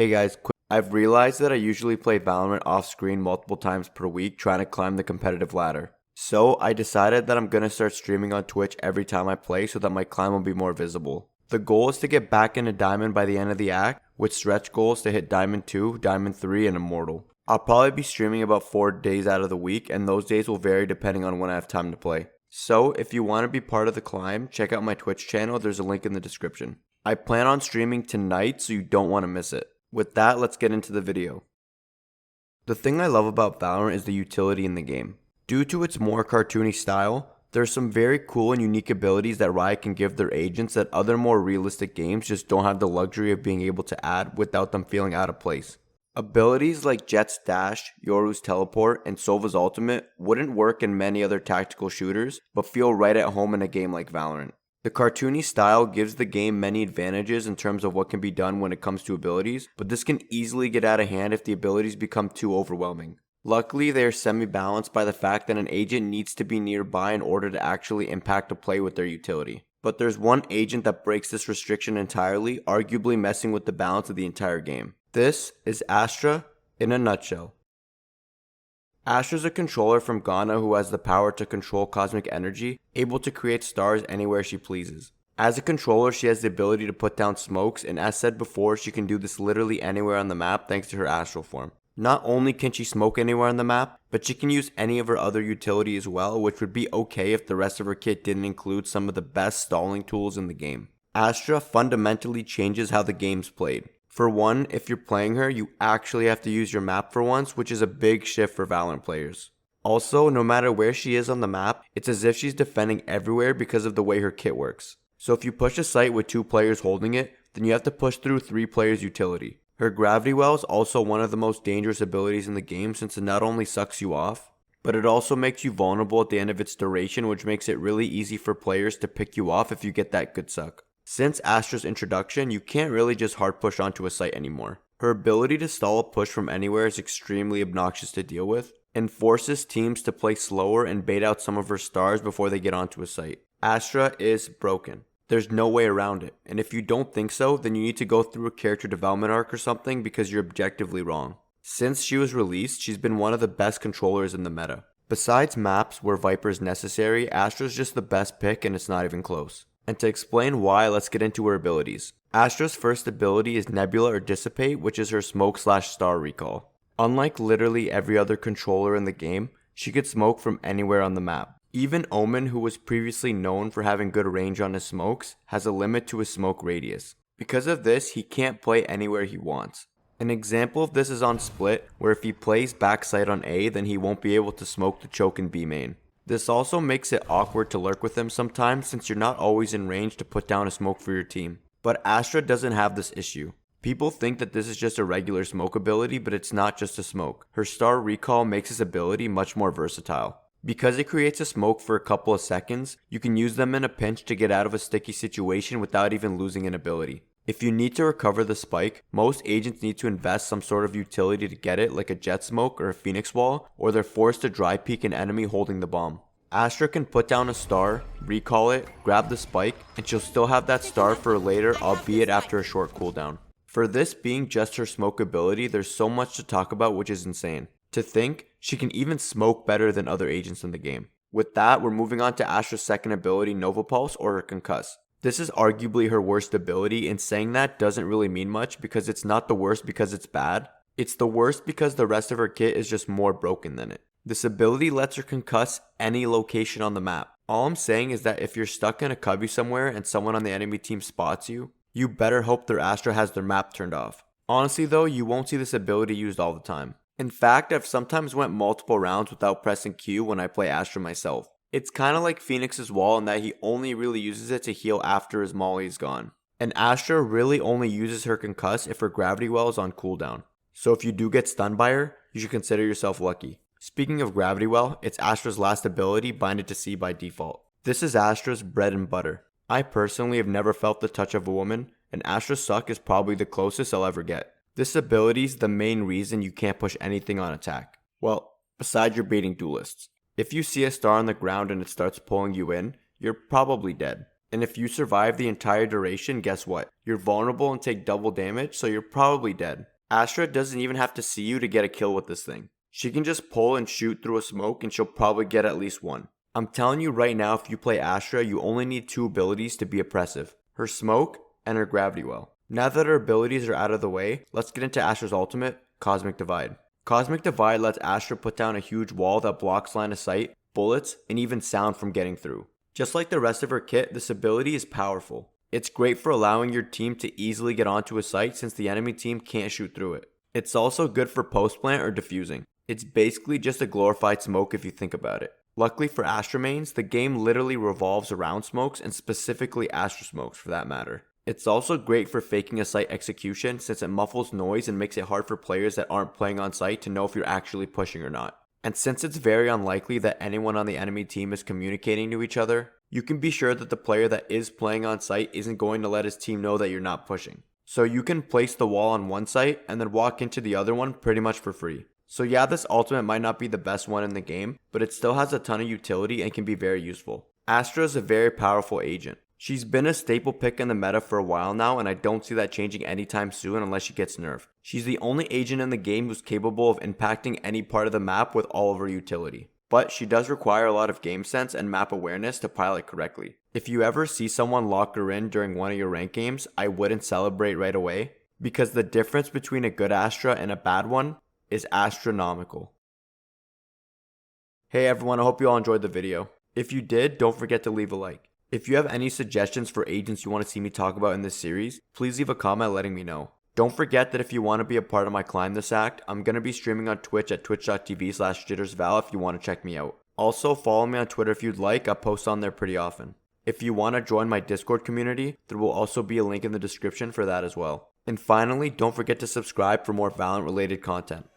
Hey guys, I've realized that I usually play Valorant off screen multiple times per week trying to climb the competitive ladder. So I decided that I'm gonna start streaming on Twitch every time I play so that my climb will be more visible. The goal is to get back into Diamond by the end of the act, with stretch goals to hit Diamond 2, Diamond 3, and Immortal. I'll probably be streaming about 4 days out of the week, and those days will vary depending on when I have time to play. So if you want to be part of the climb, check out my Twitch channel, there's a link in the description. I plan on streaming tonight, so you don't want to miss it. With that, let's get into the video. The thing I love about Valorant is the utility in the game. Due to its more cartoony style, there are some very cool and unique abilities that Riot can give their agents that other more realistic games just don't have the luxury of being able to add without them feeling out of place. Abilities like Jett's dash, Yoru's teleport, and Sova's ultimate wouldn't work in many other tactical shooters, but feel right at home in a game like Valorant. The cartoony style gives the game many advantages in terms of what can be done when it comes to abilities, but this can easily get out of hand if the abilities become too overwhelming. Luckily, they are semi-balanced by the fact that an agent needs to be nearby in order to actually impact a play with their utility. But there's one agent that breaks this restriction entirely, arguably messing with the balance of the entire game. This is Astra in a nutshell. Astra's a controller from Ghana who has the power to control cosmic energy, able to create stars anywhere she pleases. As a controller, she has the ability to put down smokes, and as said before, she can do this literally anywhere on the map thanks to her astral form. Not only can she smoke anywhere on the map, but she can use any of her other utility as well, which would be okay if the rest of her kit didn't include some of the best stalling tools in the game. Astra fundamentally changes how the game's played. For one, if you're playing her, you actually have to use your map for once, which is a big shift for Valorant players. Also, no matter where she is on the map, it's as if she's defending everywhere because of the way her kit works. So if you push a site with 2 players holding it, then you have to push through 3 players' utility. Her gravity well is also one of the most dangerous abilities in the game since it not only sucks you off, but it also makes you vulnerable at the end of its duration, which makes it really easy for players to pick you off if you get that good suck. Since Astra's introduction, you can't really just hard push onto a site anymore. Her ability to stall a push from anywhere is extremely obnoxious to deal with, and forces teams to play slower and bait out some of her stars before they get onto a site. Astra is broken. There's no way around it, and if you don't think so, then you need to go through a character development arc or something because you're objectively wrong. Since she was released, she's been one of the best controllers in the meta. Besides maps where Viper is necessary, Astra's just the best pick and it's not even close. And to explain why, let's get into her abilities. Astra's first ability is Nebula or Dissipate, which is her smoke/star recall. Unlike literally every other controller in the game, she could smoke from anywhere on the map. Even Omen, who was previously known for having good range on his smokes, has a limit to his smoke radius. Because of this, he can't play anywhere he wants. An example of this is on Split, where if he plays backside on A, then he won't be able to smoke the choke in B main. This also makes it awkward to lurk with him sometimes since you're not always in range to put down a smoke for your team. But Astra doesn't have this issue. People think that this is just a regular smoke ability, but it's not just a smoke. Her star recall makes this ability much more versatile. Because it creates a smoke for a couple of seconds, you can use them in a pinch to get out of a sticky situation without even losing an ability. If you need to recover the spike, most agents need to invest some sort of utility to get it, like a jet smoke or a phoenix wall, or they're forced to dry peek an enemy holding the bomb. Astra can put down a star, recall it, grab the spike, and she'll still have that star for later, albeit after a short cooldown. For this being just her smoke ability, there's so much to talk about, which is insane. To think, she can even smoke better than other agents in the game. With that, we're moving on to Astra's second ability, Nova Pulse or her Concuss. This is arguably her worst ability, and saying that doesn't really mean much because it's not the worst because it's bad. It's the worst because the rest of her kit is just more broken than it. This ability lets her concuss any location on the map. All I'm saying is that if you're stuck in a cubby somewhere and someone on the enemy team spots you, you better hope their Astra has their map turned off. Honestly though, you won't see this ability used all the time. In fact, I've sometimes went multiple rounds without pressing Q when I play Astra myself. It's kinda like Phoenix's wall in that he only really uses it to heal after his molly is gone. And Astra really only uses her concuss if her gravity well is on cooldown. So if you do get stunned by her, you should consider yourself lucky. Speaking of gravity well, it's Astra's last ability, Binded to C by default. This is Astra's bread and butter. I personally have never felt the touch of a woman, and Astra's suck is probably the closest I'll ever get. This ability is the main reason you can't push anything on attack. Well, besides your baiting duelists. If you see a star on the ground and it starts pulling you in, you're probably dead. And if you survive the entire duration, guess what? You're vulnerable and take double damage, so you're probably dead. Astra doesn't even have to see you to get a kill with this thing. She can just pull and shoot through a smoke and she'll probably get at least one. I'm telling you right now, if you play Astra, you only need 2 abilities to be oppressive. Her smoke and her gravity well. Now that her abilities are out of the way, let's get into Astra's ultimate, Cosmic Divide. Cosmic Divide lets Astra put down a huge wall that blocks line of sight, bullets, and even sound from getting through. Just like the rest of her kit, this ability is powerful. It's great for allowing your team to easily get onto a site since the enemy team can't shoot through it. It's also good for post-plant or defusing. It's basically just a glorified smoke if you think about it. Luckily for Astra mains, the game literally revolves around smokes and specifically Astra smokes for that matter. It's also great for faking a site execution since it muffles noise and makes it hard for players that aren't playing on site to know if you're actually pushing or not. And since it's very unlikely that anyone on the enemy team is communicating to each other, you can be sure that the player that is playing on site isn't going to let his team know that you're not pushing. So you can place the wall on one site and then walk into the other one pretty much for free. So yeah, this ultimate might not be the best one in the game, but it still has a ton of utility and can be very useful. Astra is a very powerful agent. She's been a staple pick in the meta for a while now, and I don't see that changing anytime soon unless she gets nerfed. She's the only agent in the game who's capable of impacting any part of the map with all of her utility. But she does require a lot of game sense and map awareness to pilot correctly. If you ever see someone lock her in during one of your ranked games, I wouldn't celebrate right away, because the difference between a good Astra and a bad one is astronomical. Hey everyone, I hope you all enjoyed the video. If you did, don't forget to leave a like. If you have any suggestions for agents you want to see me talk about in this series, please leave a comment letting me know. Don't forget that if you want to be a part of my Climb This Act, I'm going to be streaming on Twitch at twitch.tv/JitterzVal if you want to check me out. Also, follow me on Twitter if you'd like, I post on there pretty often. If you want to join my Discord community, there will also be a link in the description for that as well. And finally, don't forget to subscribe for more Valorant related content.